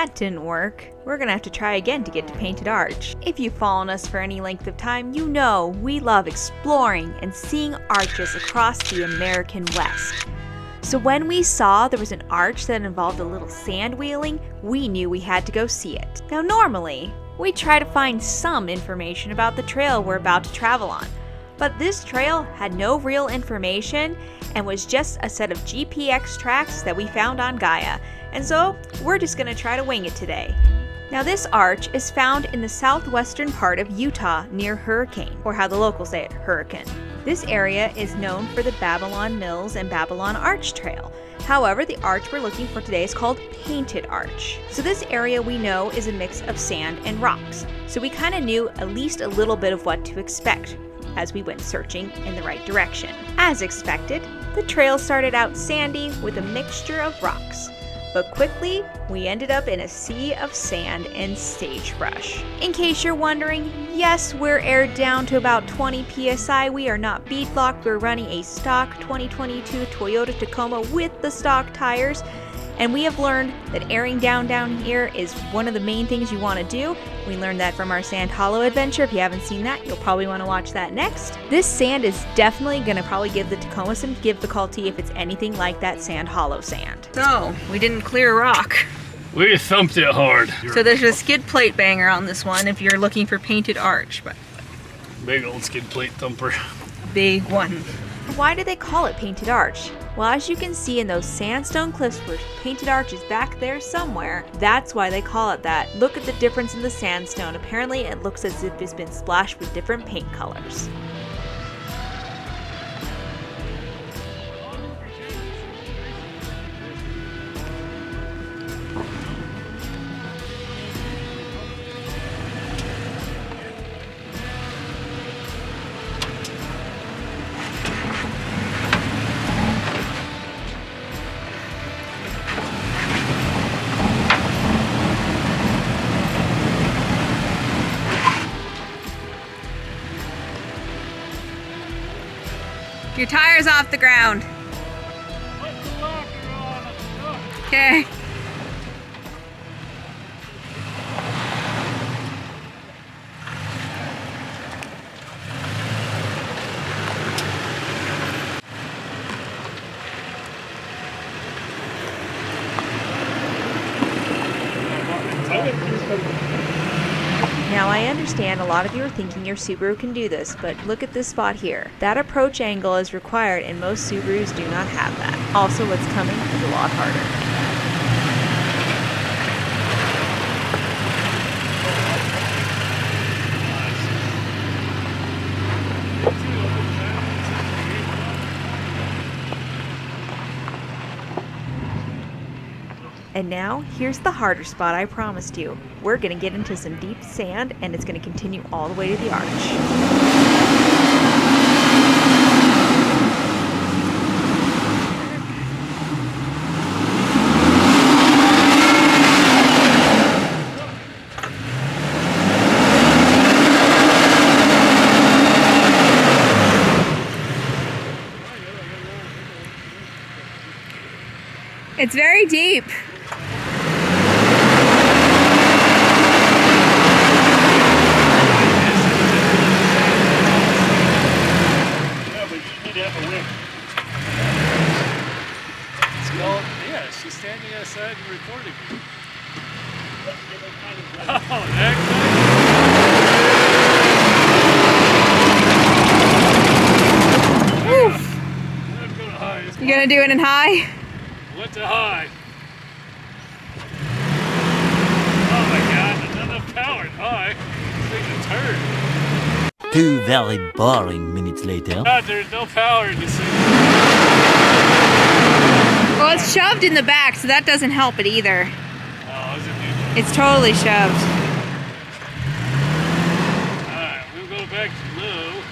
that didn't work, we're gonna have to try again to get to Painted Arch. If you've followed us for any length of time, you know we love exploring and seeing arches across the American West. So when we saw there was an arch that involved a little sand wheeling, we knew we had to go see it. Now normally, we try to find some information about the trail we're about to travel on, but this trail had no real information and was just a set of GPX tracks that we found on Gaia, and so we're just gonna try to wing it today. Now this arch is found in the southwestern part of Utah near Hurricane, or how the locals say it, Hurricane. This area is known for the Babylon Mills and Babylon Arch Trail. However, the arch we're looking for today is called Painted Arch. So this area we know is a mix of sand and rocks, so we kind of knew at least a little bit of what to expect as we went searching in the right direction. As expected, the trail started out sandy with a mixture of rocks, but quickly we ended up in a sea of sand and sagebrush. In case you're wondering, yes, we're aired down to about 20 psi. We are not bead locked. We're running a stock 2022 Toyota Tacoma with the stock tires. And we have learned that airing down here is one of the main things you want to do. We learned that from our Sand Hollow adventure. If you haven't seen that, you'll probably want to watch that next. This sand is definitely going to probably give the Tacoma some difficulty if it's anything like that Sand Hollow sand. So, we didn't clear rock. We thumped it hard. So there's a skid plate banger on this one if you're looking for Painted Arch. But big old skid plate thumper. Big one. Why do they call it Painted Arch? Well, as you can see in those sandstone cliffs where Painted Arch is back there somewhere, that's why they call it that. Look at the difference in the sandstone. Apparently it looks as if it's been splashed with different paint colors. Your tire's off the ground. Okay. Now I understand a lot of you are thinking your Subaru can do this, but look at this spot here. That approach angle is required and most Subarus do not have that. Also, what's coming is a lot harder. And now, here's the harder spot I promised you. We're gonna get into some deep sand and it's gonna continue all the way to the arch. It's very deep. Yeah, she's standing outside and recording me. Oh, next. You gonna do it in high? What's a high? Oh my god, there's not enough power in high. This thing's a turd. 2 very boring minutes later. God, there's no power in this thing. Well, it's shoved in the back, so that doesn't help it either. Oh, is it? It's totally shoved. Alright, we'll go back to low.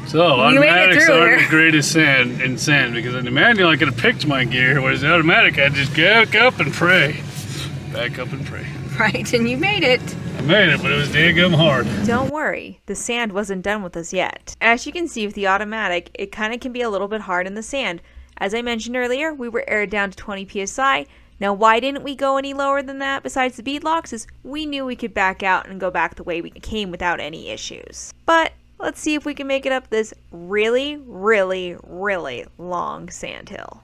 So You made it automatics through aren't here. the greatest in sand because in the manual I could have picked my gear, whereas the automatic I just back up and pray. Back up and pray. Right, and you made it. I made it, but it was daggum hard. Don't worry, the sand wasn't done with us yet. As you can see with the automatic, it kind of can be a little bit hard in the sand. As I mentioned earlier, we were aired down to 20 psi. Now why didn't we go any lower than that besides the bead locks is we knew we could back out and go back the way we came without any issues. But let's see if we can make it up this really, really, really long sand hill.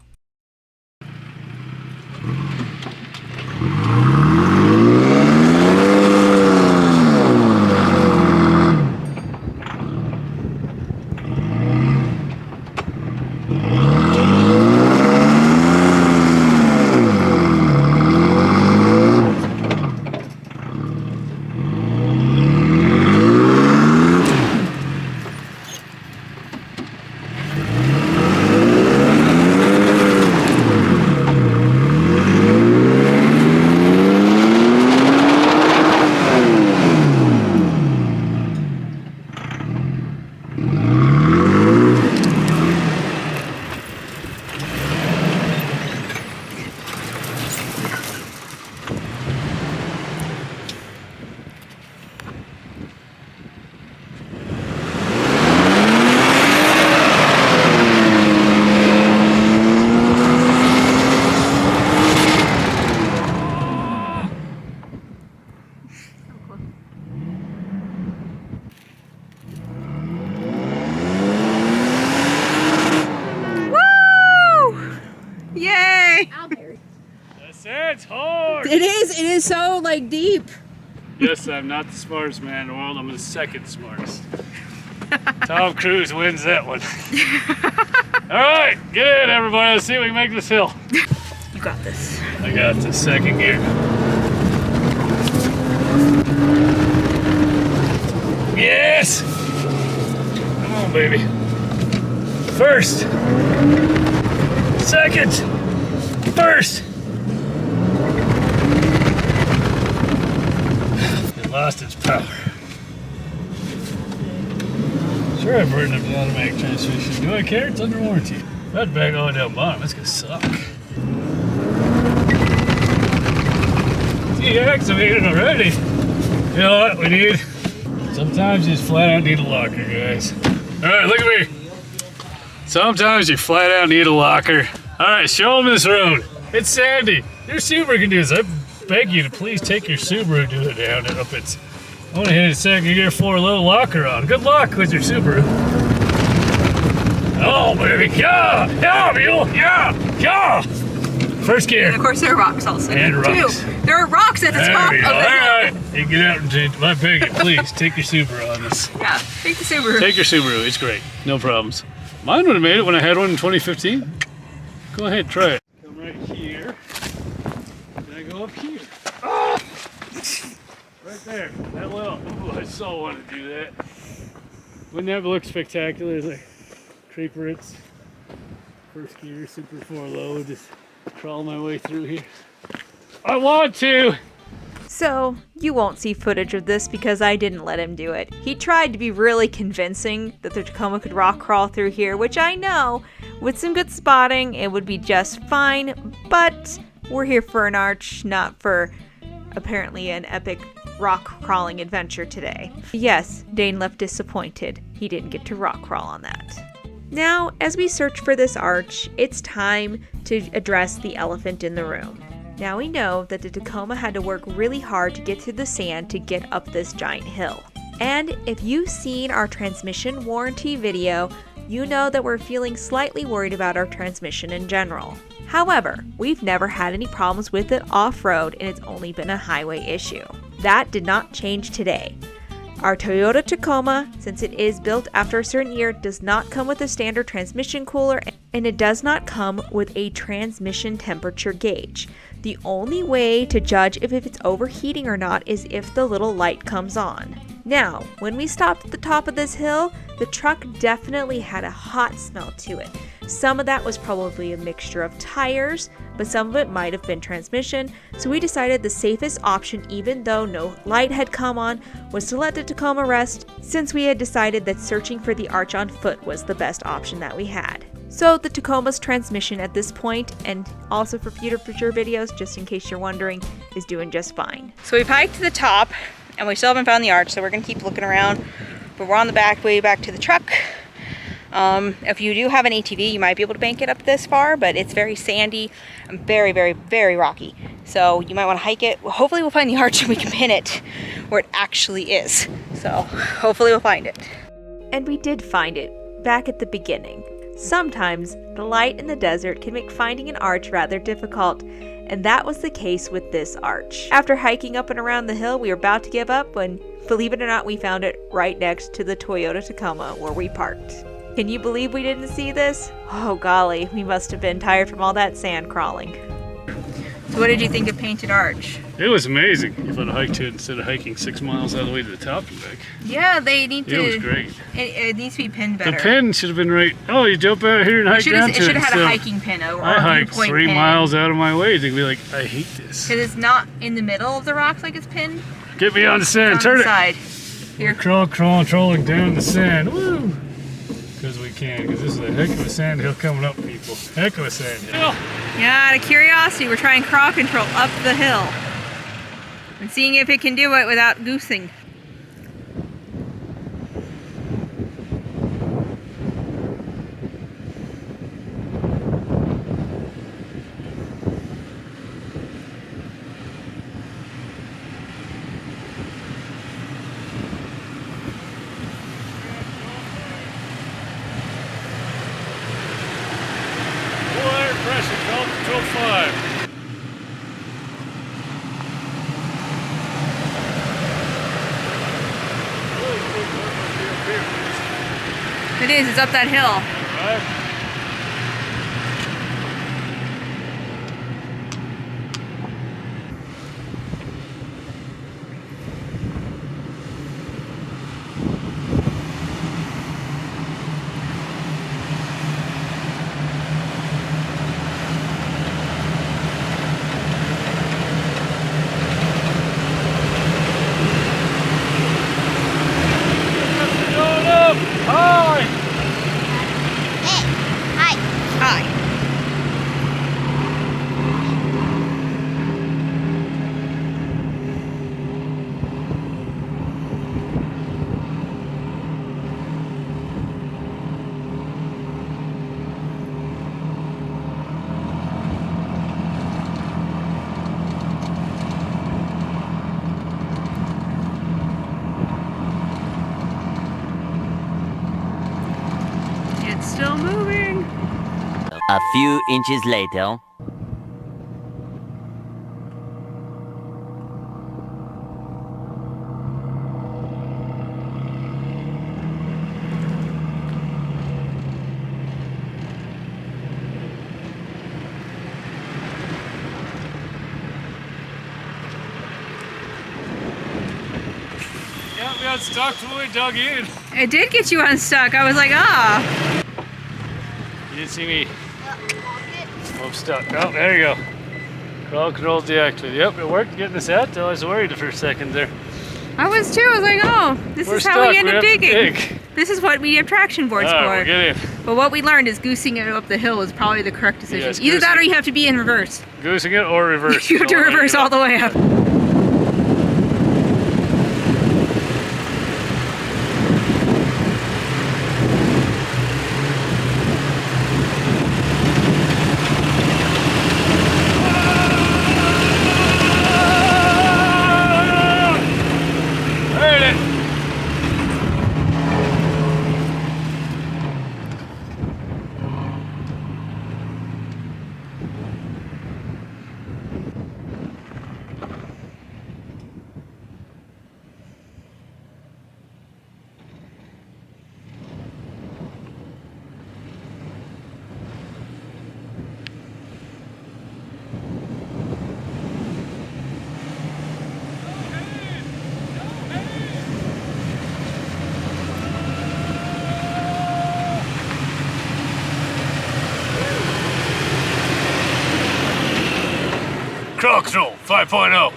Yay! The sand's hard! It is so like deep. Yes, I'm not the smartest man in the world, I'm the second smartest. Tom Cruise wins that one. Alright, get in everybody, let's see if we can make this hill. You got this. I got the second gear. Yes! Come on, baby. First. Second. First. It lost its power. Sure, I burned up the automatic transmission. Do I care? It's under warranty. That bag all the way down bottom, that's gonna suck. Deactivated already. You know what we need? Sometimes you just flat out need a locker, guys. Alright, look at me. Sometimes you flat out need a locker. Alright, show them this road. It's sandy. Your Subaru can do this. I beg you to please take your Subaru, do it down up it. I want to hit a second gear for a little locker on. Good luck with your Subaru. Oh, baby. Yeah! Yeah, mule! Yeah! Yeah! First gear. And of course there are rocks also. And rocks. Too. There are rocks at the top There of we go. the hill. Alright. You get out and change. I beg you, please take your Subaru on this. Yeah, take the Subaru. Take your Subaru. It's great. No problems. Mine would have made it when I had one in 2015. Go ahead, try it. Come right here. Then I go up here. Ah! Right there. That little. Ooh, I so want to do that. Wouldn't that look spectacular? Like creeper, it's first gear, super 4 low, just crawl my way through here. I want to! So, you won't see footage of this because I didn't let him do it. He tried to be really convincing that the Tacoma could rock crawl through here, which I know, with some good spotting, it would be just fine, but we're here for an arch, not for apparently an epic rock crawling adventure today. Yes, Dane left disappointed. He didn't get to rock crawl on that. Now, as we search for this arch, it's time to address the elephant in the room. Now we know that the Tacoma had to work really hard to get through the sand to get up this giant hill. And if you've seen our transmission warranty video, you know that we're feeling slightly worried about our transmission in general. However, we've never had any problems with it off-road and it's only been a highway issue. That did not change today. Our Toyota Tacoma, since it is built after a certain year, does not come with a standard transmission cooler and it does not come with a transmission temperature gauge. The only way to judge if it's overheating or not is if the little light comes on. Now, when we stopped at the top of this hill, the truck definitely had a hot smell to it. Some of that was probably a mixture of tires, but some of it might have been transmission, so we decided the safest option, even though no light had come on, was to let the Tacoma rest, since we had decided that searching for the arch on foot was the best option that we had. So the Tacoma's transmission at this point, and also for future videos, just in case you're wondering, is doing just fine. So we've hiked to the top, and we still haven't found the arch, so we're gonna keep looking around, but we're on the way back to the truck. If you do have an ATV, you might be able to bank it up this far, but it's very sandy and very, very, very rocky. So you might want to hike it. Hopefully we'll find the arch and we can pin it where it actually is. So hopefully we'll find it. And we did find it back at the beginning. Sometimes the light in the desert can make finding an arch rather difficult, and that was the case with this arch. After hiking up and around the hill, we were about to give up when, believe it or not, we found it right next to the Toyota Tacoma where we parked. Can you believe we didn't see this? Oh golly, we must have been tired from all that sand crawling. So what did you think of Painted Arch? It was amazing. If I'd hiked it instead of hiking 6 miles all the way to the top and back. Yeah, they need to. It was great. It needs to be pinned better. The pin should have been right. Oh, you jump out here and hike down to it. It should have had a hiking pin or I a hiked viewpoint 3 pin. miles out of my way to be like, I hate this. Because it's not in the middle of the rocks like it's pinned. Get me on the sand. It's on Turn the it. side. We're crawling down the sand. Woo! Because we can, because this is a heck of a sand hill coming up, people. Heck of a sand hill. Yeah, out of curiosity, we're trying crawl control up the hill. And seeing if it can do it without goosing. Pressure, call control 5. It is, it's up that hill. Right. Hi! Hey, hi. Hi. It's still moving. A few inches later. Yeah, we got stuck till we dug in. It did get you unstuck. I was like, ah. You didn't see me. I'm stuck. Oh, there you go. Crawl control deactivated. Yep, it worked getting us out. I was worried for a second there. I was too. I was like, oh, this We're is how we stuck. end We up have to digging. dig. This is what we have traction boards All right, for. we'll get in. But what we learned is goosing it up the hill is probably the correct decision. Yes, Either that goosing. or you have to be in reverse. Goosing it or reverse. You have to reverse all the way up. 5.0.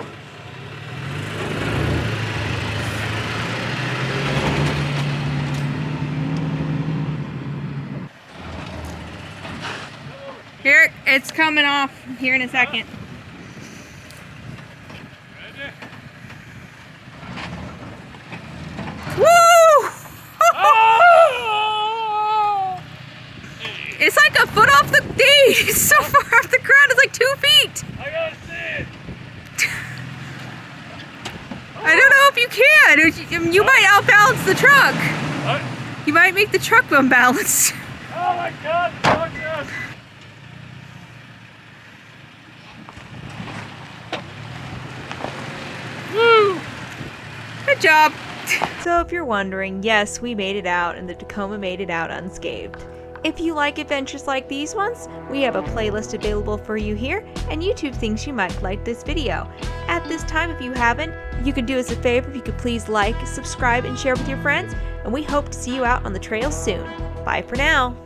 Here, it's coming off here in a second. Woo! It's like a foot off the knee. It's so far off the ground. It's like 2 feet. I gotta see it. I don't know if you can. You might outbalance the truck. What? You might make the truck unbalanced. Oh my God! Gorgeous. Woo! Good job. So if you're wondering, yes, we made it out and the Tacoma made it out unscathed. If you like adventures like these ones, we have a playlist available for you here, and YouTube thinks you might like this video. At this time, if you haven't, you can do us a favor if you could please like, subscribe, and share with your friends, and we hope to see you out on the trail soon. Bye for now.